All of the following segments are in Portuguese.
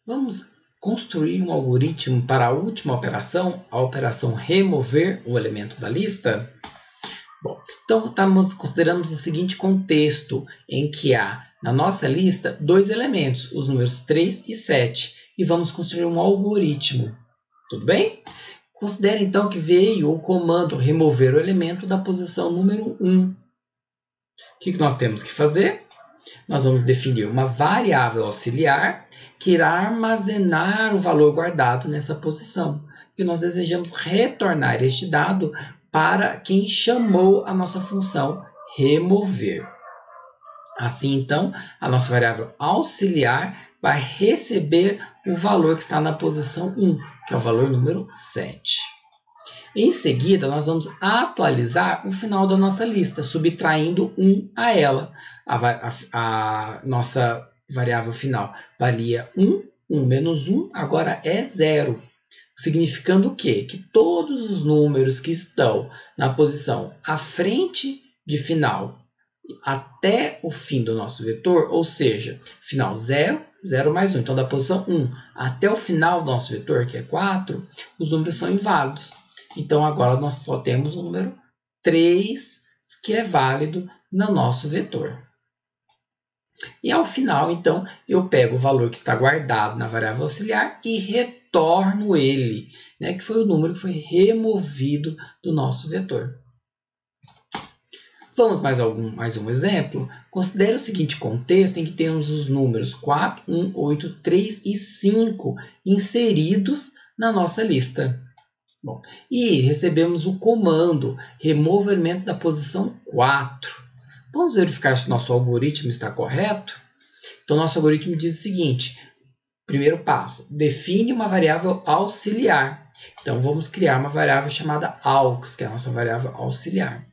Vamos construir um algoritmo para a última operação, a operação remover um elemento da lista? Bom, então consideramos o seguinte contexto, em que há na nossa lista dois elementos, os números 3 e 7, e vamos construir um algoritmo. Tudo bem? Considere então que veio o comando remover o elemento da posição número 1. O que nós temos que fazer? Nós vamos definir uma variável auxiliar que irá armazenar o valor guardado nessa posição. E nós desejamos retornar este dado para quem chamou a nossa função remover. Assim, então, a nossa variável auxiliar vai receber o valor que está na posição 1, que é o valor número 7. Em seguida, nós vamos atualizar o final da nossa lista, subtraindo 1 a ela. A nossa variável final valia 1, 1 menos 1, agora é 0. Significando o quê? Que todos os números que estão na posição à frente de final até o fim do nosso vetor, ou seja, final 0, 0 mais 1. Então, da posição 1 até o final do nosso vetor, que é 4, os números são inválidos. Então, agora nós só temos o número 3, que é válido no nosso vetor. E ao final, então, eu pego o valor que está guardado na variável auxiliar e retorno ele, né, que foi o número que foi removido do nosso vetor. Vamos mais um exemplo? Considere o seguinte contexto em que temos os números 4, 1, 8, 3 e 5 inseridos na nossa lista. Bom, e recebemos o comando remova o elemento da posição 4. Vamos verificar se o nosso algoritmo está correto? Então, nosso algoritmo diz o seguinte: primeiro passo, define uma variável auxiliar. Então, vamos criar uma variável chamada aux, que é a nossa variável auxiliar.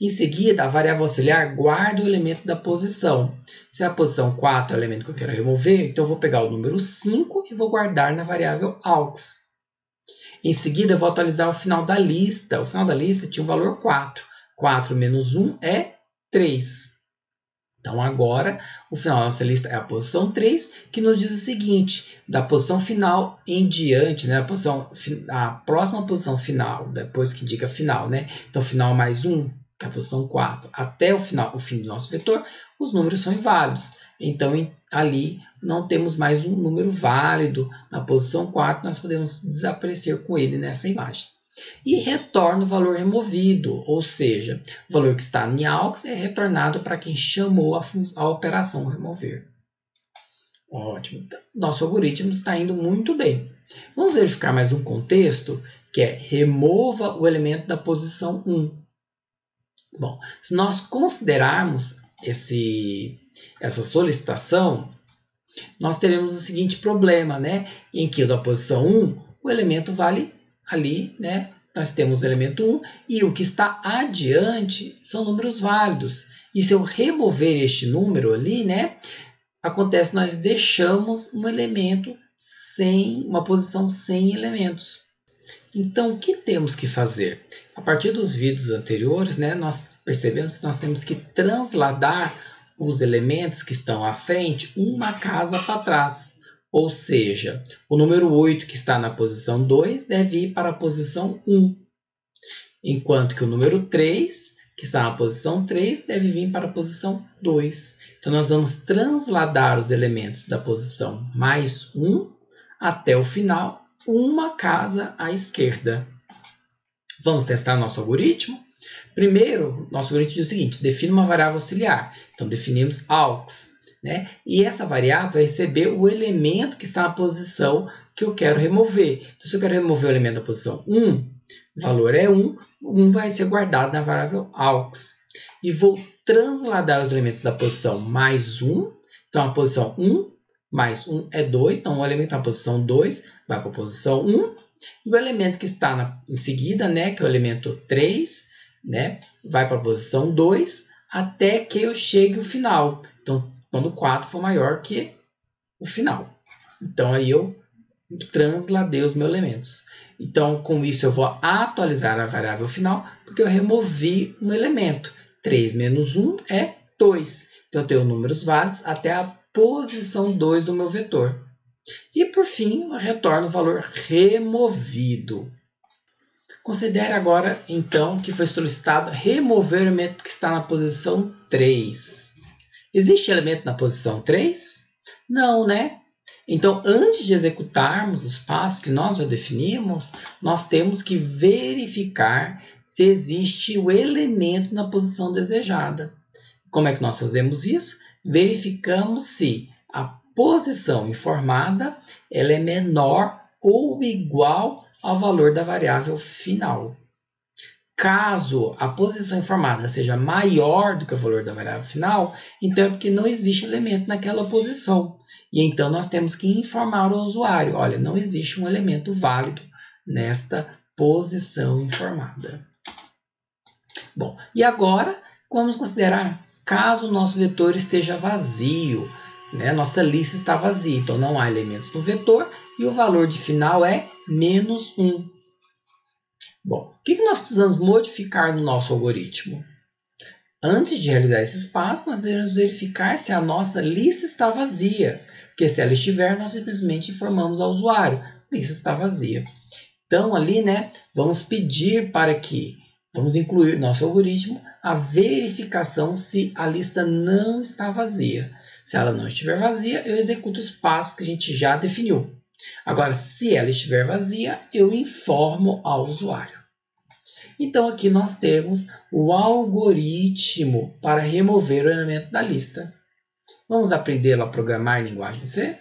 Em seguida, a variável auxiliar guarda o elemento da posição. Se a posição 4 é o elemento que eu quero remover, então eu vou pegar o número 5 e vou guardar na variável aux. Em seguida, eu vou atualizar o final da lista. O final da lista tinha o valor 4. 4 menos 1 é 3. Então, agora, o final da nossa lista é a posição 3, que nos diz o seguinte: da posição final em diante, né, a próxima posição final, depois que indica final, né? Então, final mais 1, que é a posição 4, até o fim do nosso vetor, os números são inválidos. Então, ali não temos mais um número válido na posição 4, nós podemos desaparecer com ele nessa imagem. E retorna o valor removido, ou seja, o valor que está em aux é retornado para quem chamou a operação remover. Ótimo, então, nosso algoritmo está indo muito bem. Vamos verificar mais um contexto, que é remova o elemento da posição 1. Bom, se nós considerarmos essa solicitação, nós teremos o seguinte problema, né? Em que da posição 1, o elemento vale ali, né? Nós temos o elemento 1 e o que está adiante são números válidos. E se eu remover este número ali, né? Acontece, nós deixamos um elemento uma posição sem elementos. Então, o que temos que fazer? A partir dos vídeos anteriores, né, nós percebemos que nós temos que transladar os elementos que estão à frente uma casa para trás. Ou seja, o número 8 que está na posição 2 deve ir para a posição 1. Enquanto que o número 3, que está na posição 3, deve vir para a posição 2. Então, nós vamos transladar os elementos da posição mais 1 até o final, uma casa à esquerda. Vamos testar nosso algoritmo? Primeiro, nosso algoritmo diz o seguinte: define uma variável auxiliar. Então, definimos aux, né? E essa variável vai receber o elemento que está na posição que eu quero remover. Então, se eu quero remover o elemento da posição 1, o valor é 1, 1 vai ser guardado na variável aux. E vou transladar os elementos da posição mais 1. Então, a posição 1 mais 1 é 2. Então, o elemento na posição 2 vai para a posição 1. E o elemento que está em seguida, né, que é o elemento 3, né, vai para a posição 2 até que eu chegue ao final. Então, quando o 4 for maior que o final. Então, aí eu transladei os meus elementos. Então, com isso, eu vou atualizar a variável final, porque eu removi um elemento. 3 menos 1 é 2. Então, eu tenho números válidos até a posição 2 do meu vetor. E, por fim, retorna o valor removido. Considere agora, então, que foi solicitado remover o elemento que está na posição 3. Existe elemento na posição 3? Não, né? Então, antes de executarmos os passos que nós já definimos, nós temos que verificar se existe o elemento na posição desejada. Como é que nós fazemos isso? Verificamos se a posição informada ela é menor ou igual ao valor da variável final. Caso a posição informada seja maior do que o valor da variável final, então é porque não existe elemento naquela posição. E então nós temos que informar o usuário, olha, não existe um elemento válido nesta posição informada. Bom, e agora vamos considerar caso o nosso vetor esteja vazio, né? Nossa lista está vazia, então não há elementos no vetor e o valor de final é menos 1. Bom, o que nós precisamos modificar no nosso algoritmo? Antes de realizar esses passos, nós devemos verificar se a nossa lista está vazia. Porque se ela estiver, nós simplesmente informamos ao usuário, a lista está vazia. Então, ali, né, vamos pedir para que, vamos incluir no nosso algoritmo a verificação se a lista não está vazia. Se ela não estiver vazia, eu executo os passos que a gente já definiu. Agora, se ela estiver vazia, eu informo ao usuário. Então, aqui nós temos o algoritmo para remover o elemento da lista. Vamos aprendê-lo a programar em linguagem C?